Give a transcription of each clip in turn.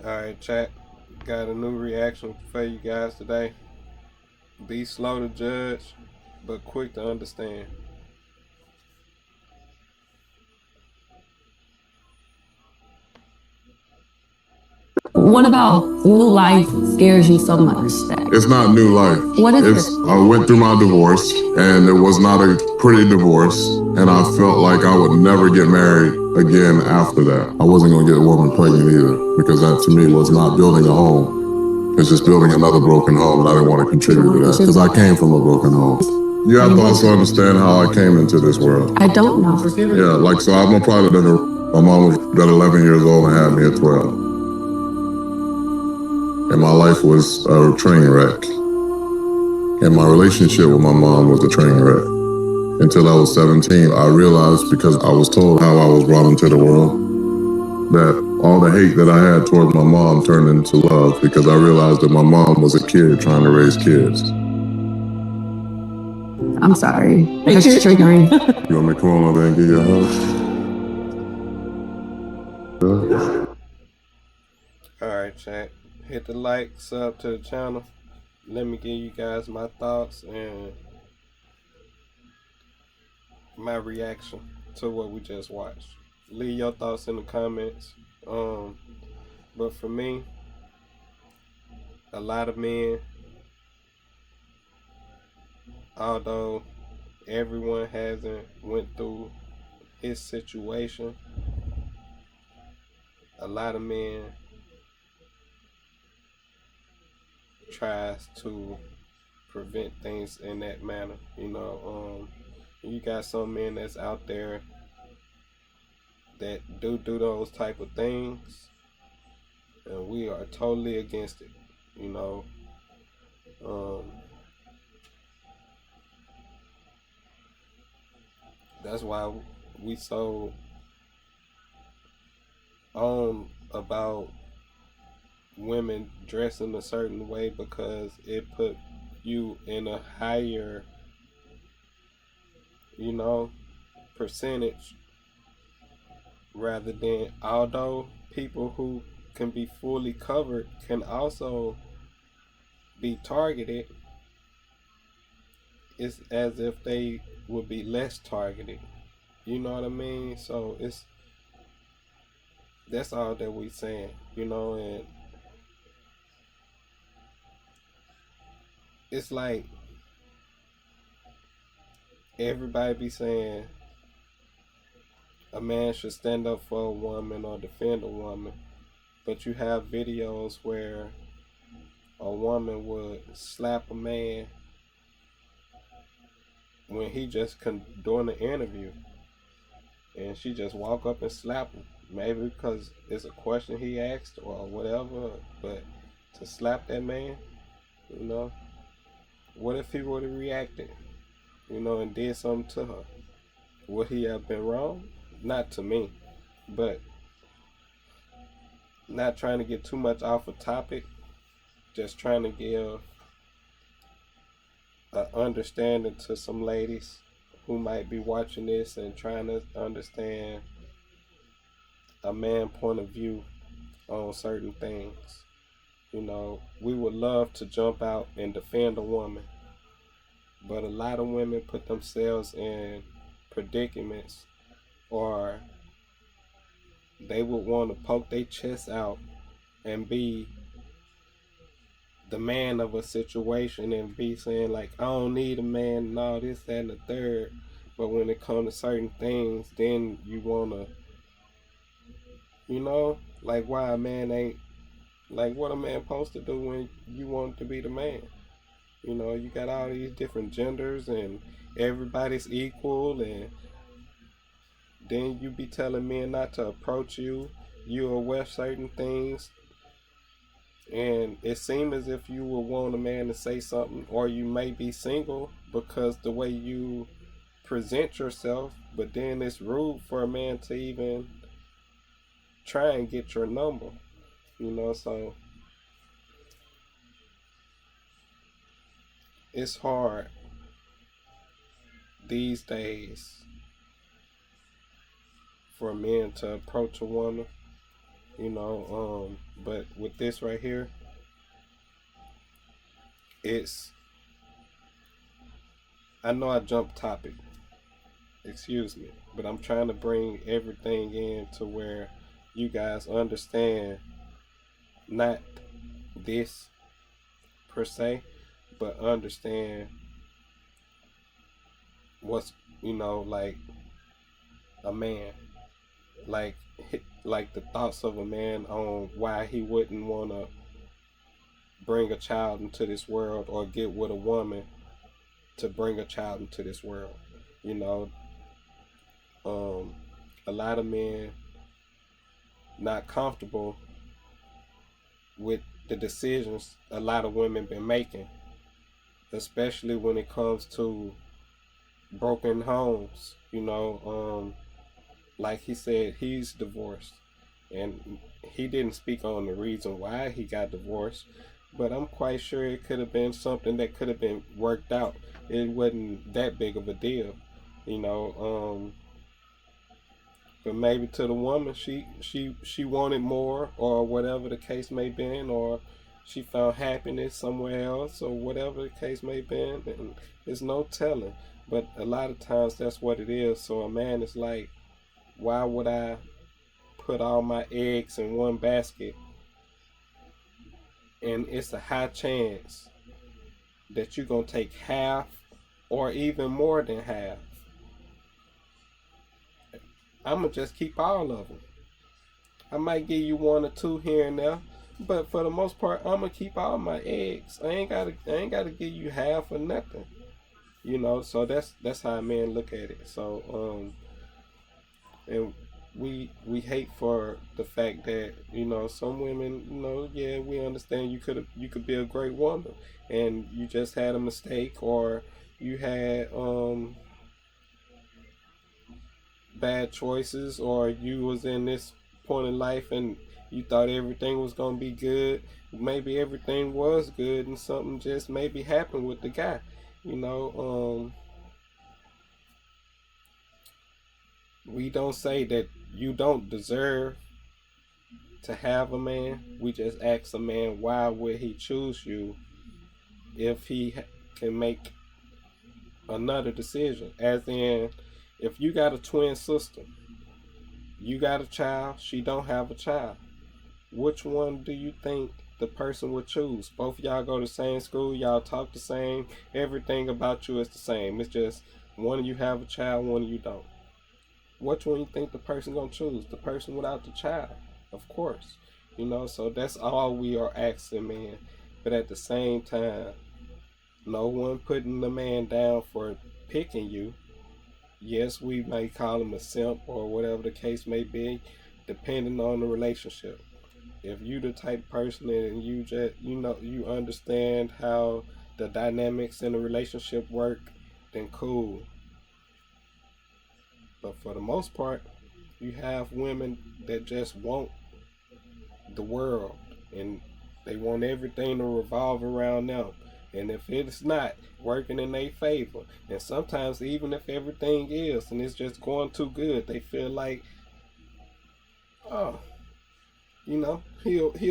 Alright, chat. Got a new reaction for you guys today. Be slow to judge, but quick to understand. What about new life scares you so much? It's not new life. What is it? I went through my divorce, and it was not a pretty divorce, and I felt like I would never get married again after that. I wasn't going to get a woman pregnant either, because that to me was not building a home. It's just building another broken home, and I didn't want to contribute to that, because I came from a broken home. You have to also understand how I came into this world. I don't know. Yeah, so I'm a product of my mom was about 11 years old and had me at 12. And my life was a train wreck. And my relationship with my mom was a train wreck. Until I was 17, I realized, because I was told how I was brought into the world, that all the hate that I had towards my mom turned into love, because I realized that my mom was a kid trying to raise kids. I'm sorry. That's triggering. You want me to come on over and give you a hug? Alright, chat. Hit the like, sub to the channel. Let me give you guys my thoughts and my reaction to what we just watched. Leave your thoughts in the comments. But for me, a lot of men, although everyone hasn't went through his situation, a lot of men tries to prevent things in that manner. You got some men that's out there that do those type of things, and we are totally against it. That's why we so on about women dressing a certain way, because it put you in a higher, percentage, rather than, although people who can be fully covered can also be targeted, it's as if they would be less targeted. You know what I mean? So that's all that we saying, and it's like everybody be saying a man should stand up for a woman or defend a woman, but you have videos where a woman would slap a man when he just doing an interview, and she just walk up and slap him, maybe because it's a question he asked or whatever. But to slap that man, what if he would have reacted, and did something to her? Would he have been wrong? Not to me. But not trying to get too much off a topic, just trying to give an understanding to some ladies who might be watching this and trying to understand a man's point of view on certain things. We would love to jump out and defend a woman, but a lot of women put themselves in predicaments, or they would want to poke their chest out and be the man of a situation and be saying like, I don't need a man and all this, that, and the third. But when it comes to certain things, then you want to, like, why a man ain't, like, what a man supposed to do when you want to be the man? You got all these different genders and everybody's equal, and then you be telling men not to approach you. You'll wear certain things, and it seems as if you would want a man to say something, or you may be single because the way you present yourself, but then it's rude for a man to even try and get your number, so it's hard these days for men to approach a woman But with this right here, it's, I know I jumped topic, excuse me, but I'm trying to bring everything in to where you guys understand not this per se, but understand what's, like a man, like like the thoughts of a man on why he wouldn't want to bring a child into this world or get with a woman to bring a child into this world. You know, a lot of men not comfortable with the decisions a lot of women been making, especially when it comes to broken homes. Like he said, he's divorced, and he didn't speak on the reason why he got divorced, but I'm quite sure it could have been something that could have been worked out. It wasn't that big of a deal, you know. But maybe to the woman, she wanted more, or whatever the case may be, or she found happiness somewhere else, or whatever the case may be. And there's no telling. But a lot of times that's what it is. So a man is like, why would I put all my eggs in one basket? And it's a high chance that you're going to take half or even more than half. I'm going to just keep all of them. I might give you one or two here and there, but for the most part, I'm going to keep all my eggs. I ain't got to give you half or nothing. So that's how men look at it. So and we hate for the fact that some women, yeah, we understand you could be a great woman and you just had a mistake, or you had bad choices, or you was in this point in life and you thought everything was gonna be good. Maybe everything was good and something just maybe happened with the guy. We don't say that you don't deserve to have a man. We just ask a man, why would he choose you if he can make another decision? As in, if you got a twin sister, you got a child, she don't have a child, which one do you think the person would choose? Both of y'all go to the same school, y'all talk the same, everything about you is the same. It's just one of you have a child, one of you don't. Which one you think the person gonna choose? The person without the child, of course. So that's all we are asking, man. But at the same time, no one putting the man down for picking you. Yes, we may call him a simp or whatever the case may be, depending on the relationship. If you the type of person and you just you understand how the dynamics in a relationship work, then cool. But for the most part, you have women that just want the world and they want everything to revolve around them. And if it's not working in their favor, and sometimes even if everything is and it's just going too good, they feel like, oh, he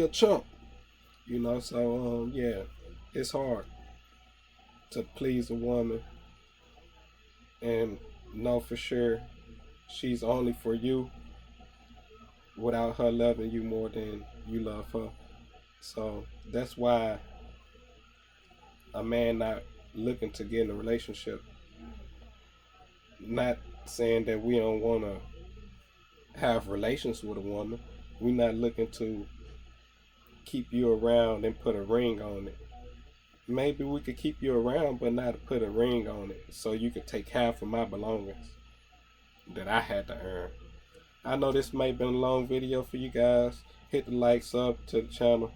a chump. So yeah, it's hard to please a woman and know for sure she's only for you without her loving you more than you love her. So that's why a man not looking to get in a relationship, not saying that we don't want to have relations with a woman, we're not looking to keep you around and put a ring on it. Maybe we could keep you around but not put a ring on it, so you could take half of my belongings that I had to earn. I know this might have been a long video for you guys. Hit the like, sub to the channel.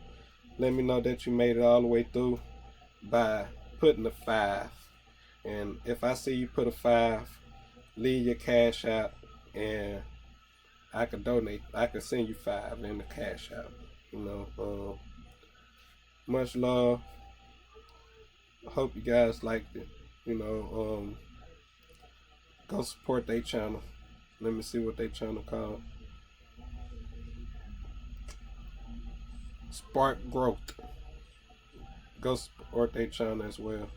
Let me know that you made it all the way through by putting a 5. And if I see you put a 5, leave your cash out and I could donate. I could send you 5 in the cash out. Much love. I hope you guys liked it. Go support their channel. Let me see what their channel called. spark growth. Go support their channel as well.